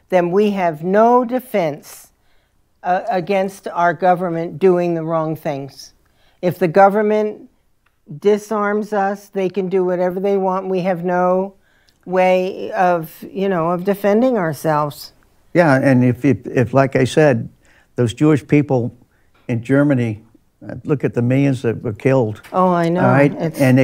then we have no defense against our government doing the wrong things. If the government disarms us, they can do whatever they want. We have no way of, of defending ourselves. Yeah, and if like I said, those Jewish people in Germany, look at the millions that were killed. Oh, I know. All right? And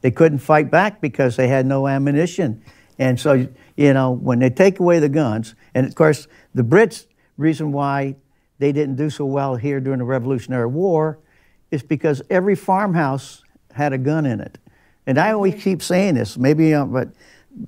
they couldn't fight back because they had no ammunition. And so, when they take away the guns, and of course, the Brits, reason why they didn't do so well here during the Revolutionary War is because every farmhouse had a gun in it. And I always keep saying this, but the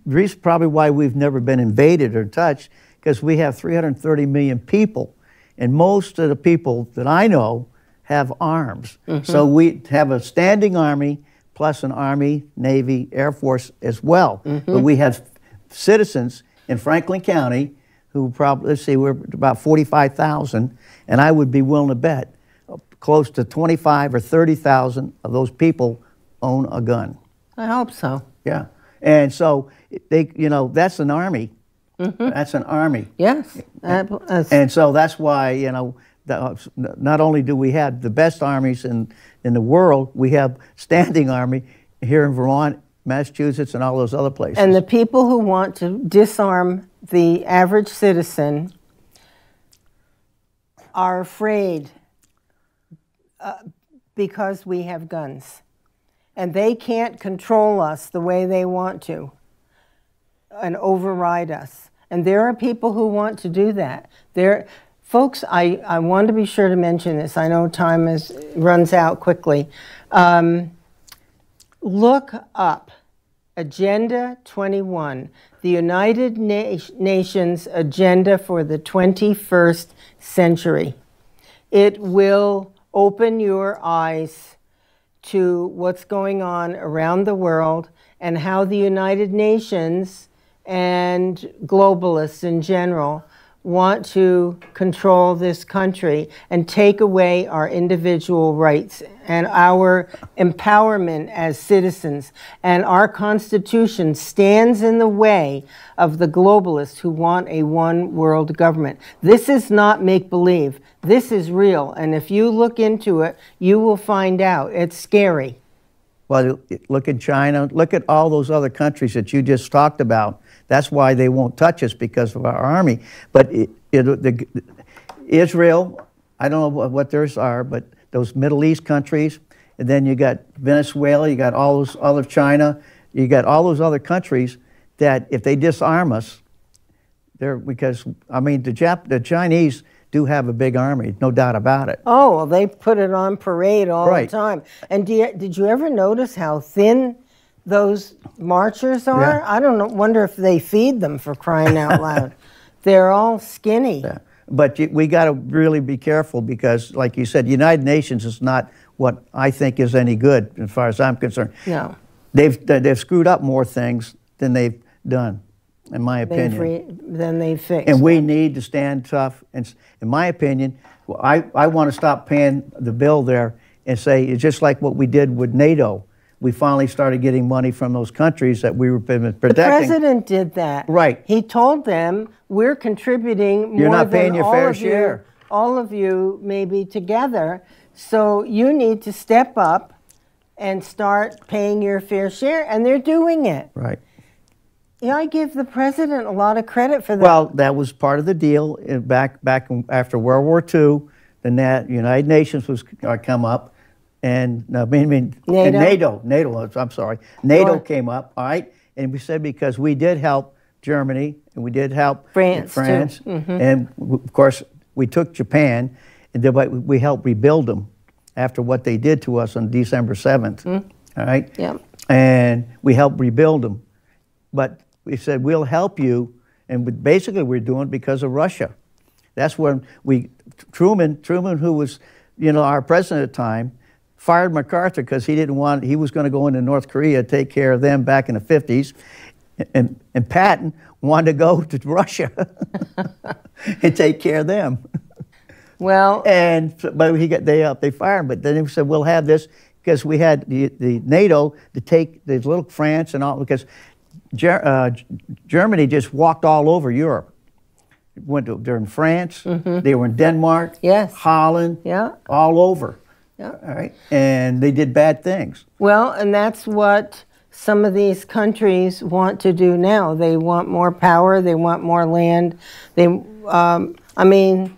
reason probably why we've never been invaded or touched, because we have 330 million people, and most of the people that I know have arms. So we have a standing army, plus an Army, Navy, Air Force as well. But we have citizens in Franklin County who probably, let's see, we're about 45,000, and I would be willing to bet close to 25 or 30,000 of those people own a gun. I hope so. Yeah. And so, that's an army. That's an army. Yes. And so that's why, not only do we have the best armies in the world, we have standing army here in Vermont, Massachusetts, and all those other places. And the people who want to disarm the average citizen are afraid because we have guns. And they can't control us the way they want to and override us. And there are people who want to do that. Folks, I want to be sure to mention this. I know time runs out quickly. Look up Agenda 21, the United Nations Agenda for the 21st Century. It will open your eyes to what's going on around the world and how the United Nations and globalists in general want to control this country and take away our individual rights and our empowerment as citizens. And our Constitution stands in the way of the globalists who want a one-world government. This is not make-believe. This is real. And if you look into it, you will find out. It's scary. Well, look at China. Look at all those other countries that you just talked about. That's why they won't touch us, because of our army. But Israel, I don't know what theirs are, but those Middle East countries, and then you got Venezuela, you got all those other China, you got all those other countries that if they disarm us, the Chinese do have a big army, no doubt about it. Oh, well, they put it on parade all the time. And did you ever notice how thin those marchers are? Yeah. I don't know, wonder if they feed them, for crying out loud. They're all skinny. Yeah. But we got to really be careful because, like you said, the United Nations is not what I think is any good as far as I'm concerned. No. They've screwed up more things than they've done, in my opinion. Then they fixed. And we need to stand tough. And in my opinion, I want to stop paying the bill there and say it's just like what we did with NATO. We finally started getting money from those countries that we were protecting. The president did that. Right. He told them, we're contributing You're more not paying than your fair share. All of you maybe together. So you need to step up and start paying your fair share. And they're doing it. Right. Yeah, I give the president a lot of credit for that. Well, that was part of the deal back after World War II. The United Nations was come up. And NATO came up, all right? And we said because we did help Germany and we did help France. And of course, we took Japan and we helped rebuild them after what they did to us on December 7th, all right? Yeah. And we helped rebuild them. But we said, we'll help you. And basically we're doing it because of Russia. That's when Truman, who was, our president at the time, fired MacArthur because he was going to go into North Korea, take care of them back in the 50s. And Patton wanted to go to Russia and take care of them. Well, but they fired him. But then he said, we'll have this because we had the NATO to take the little France and all, because Germany just walked all over Europe. They're in France, they were in Denmark, yes, Holland, all over. Yeah. All right, and they did bad things. Well, and that's what some of these countries want to do now. They want more power. They want more land. They, I mean,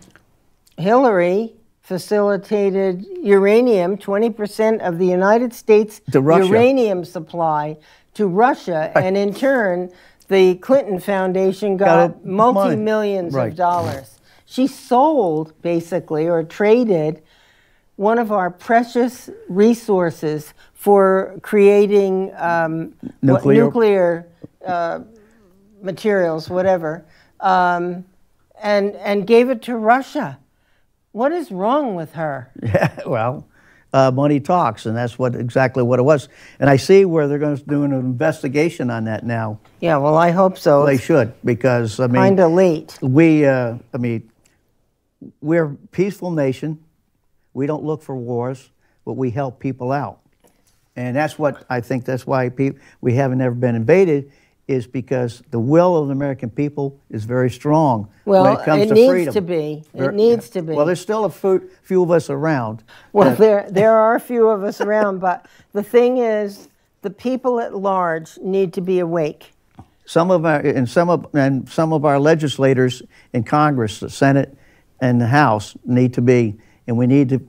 Hillary facilitated uranium, 20% of the United States uranium supply to Russia, and in turn, the Clinton Foundation got multi-millions of dollars. She sold, basically, or traded one of our precious resources for creating nuclear materials, whatever, and gave it to Russia. What is wrong with her? Yeah, well, money talks, and that's exactly what it was. And I see where they're going to do an investigation on that now. Yeah, well, I hope so. Well, they should, because I mean, kind of late. I mean, we're a peaceful nation. We don't look for wars, but we help people out. And that's what I think, that's why we haven't ever been invaded, is because the will of the American people is very strong when it comes to freedom. It needs to be. It needs to be. Well, there's still a few of us around. Well, there are a few of us around, but the thing is, the people at large need to be awake. Some of our legislators in Congress, the Senate and the House, need to be. And we need to,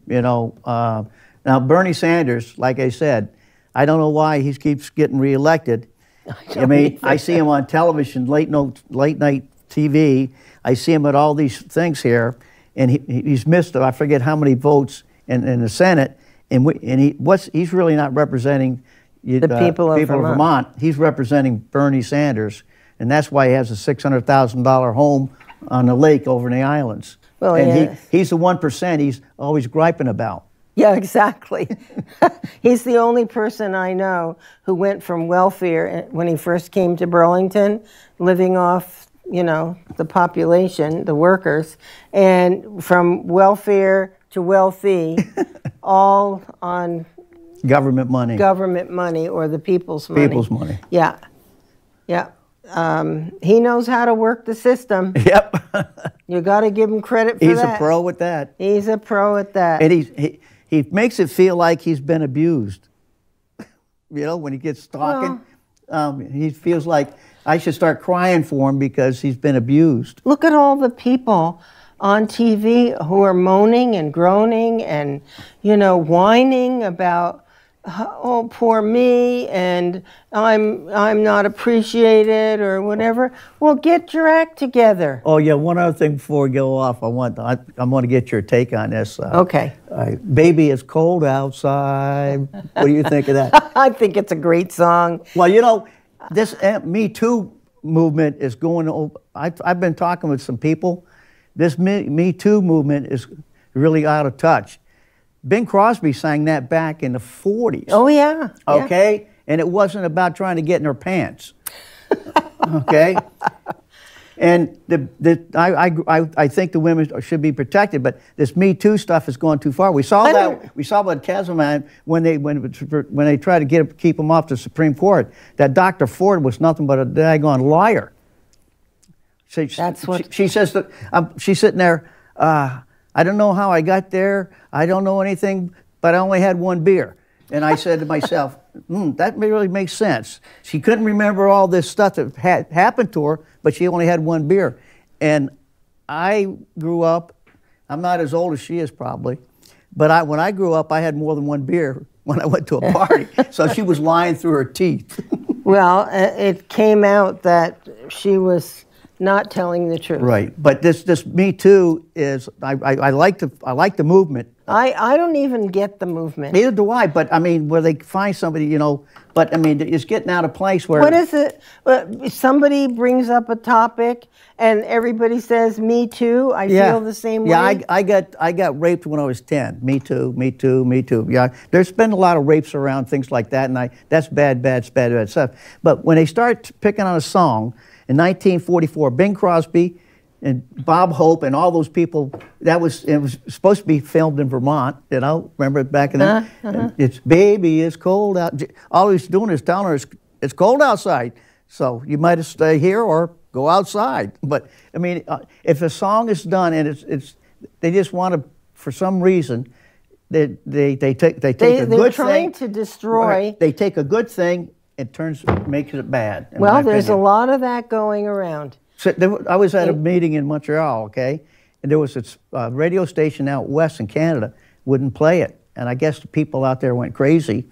now Bernie Sanders, like I said, I don't know why he keeps getting reelected. I mean, I see him on television, late night TV. I see him at all these things here, and he's missed, I forget how many votes in the Senate, and he's really not representing the people of Vermont. He's representing Bernie Sanders, and that's why he has a $600,000 home on the lake over in the islands. Well, and he's the 1% he's always griping about. Yeah, exactly. He's the only person I know who went from welfare when he first came to Burlington, living off, the population, the workers, and from welfare to wealthy, all on government money. Government money, or the people's money. People's money. Yeah, yeah. He knows how to work the system. Yep. You got to give him credit for that. He's a pro at that. He's a pro at that. And he makes it feel like he's been abused. When he gets talking, he feels like I should start crying for him because he's been abused. Look at all the people on TV who are moaning and groaning and, whining about, oh, poor me, and I'm not appreciated or whatever. Well, get your act together. Oh yeah, one other thing before we go off, I want to get your take on this. Okay. Baby, it's cold outside. What do you think of that? I think it's a great song. Well, this Me Too movement is going over. I've been talking with some people. This Me Too movement is really out of touch. Bing Crosby sang that back in the 40s. Oh, yeah. Okay? Yeah. And it wasn't about trying to get in her pants. Okay? And I think the women should be protected, but this Me Too stuff is going too far. We saw that. We saw about Kazman when they tried to keep him off the Supreme Court. That Dr. Ford was nothing but a daggone liar. She says that she's sitting there. I don't know how I got there. I don't know anything, but I only had one beer. And I said to myself, that really makes sense. She couldn't remember all this stuff that had happened to her, but she only had one beer. And I grew up, I'm not as old as she is probably, but when I grew up, I had more than one beer when I went to a party. So she was lying through her teeth. Well, it came out that she was not telling the truth. Right, but this Me Too is, I like the movement. I don't even get the movement. Neither do I, but I mean, where they find somebody, but I mean, it's getting out of place where... What is it? Somebody brings up a topic and everybody says, me too, I feel the same way. Yeah, I got raped when I was 10. Me too, me too, me too. Yeah, there's been a lot of rapes around, things like that, and that's bad stuff. But when they start picking on a song, in 1944, Bing Crosby And Bob Hope and all those people, it was supposed to be filmed in Vermont, you know, remember back in then? It's baby, it's cold out. All he's doing is telling her it's cold outside. So you might have stay here or go outside. But I mean, if a song is done and they just want to, for some reason, they take a good thing. They're trying to destroy. They take a good thing and makes it bad. Well, there's a lot of that going around. So I was at a meeting in Montreal, okay, and there was a radio station out west in Canada wouldn't play it, and I guess the people out there went crazy,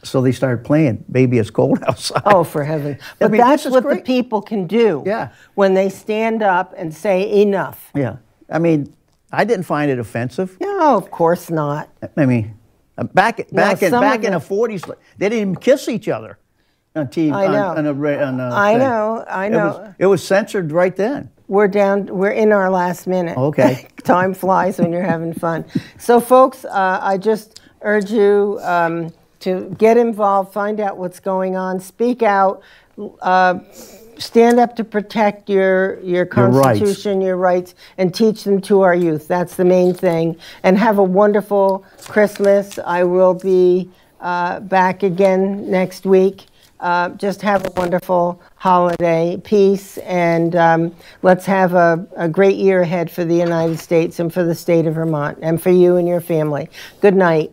so they started playing "Baby It's Cold Outside." Oh, for heaven! But that's what the people can do. Yeah. When they stand up and say enough. Yeah. I mean, I didn't find it offensive. No, of course not. I mean, back in the 40s, they didn't even kiss each other. On TV, I know. I know. It was censored right then. We're in our last minute. Okay. Time flies when you're having fun. So, folks, I just urge you to get involved, find out what's going on, speak out, stand up to protect your Constitution, your rights, and teach them to our youth. That's the main thing. And have a wonderful Christmas. I will be back again next week. Just have a wonderful holiday, peace, and let's have a great year ahead for the United States and for the state of Vermont and for you and your family. Good night.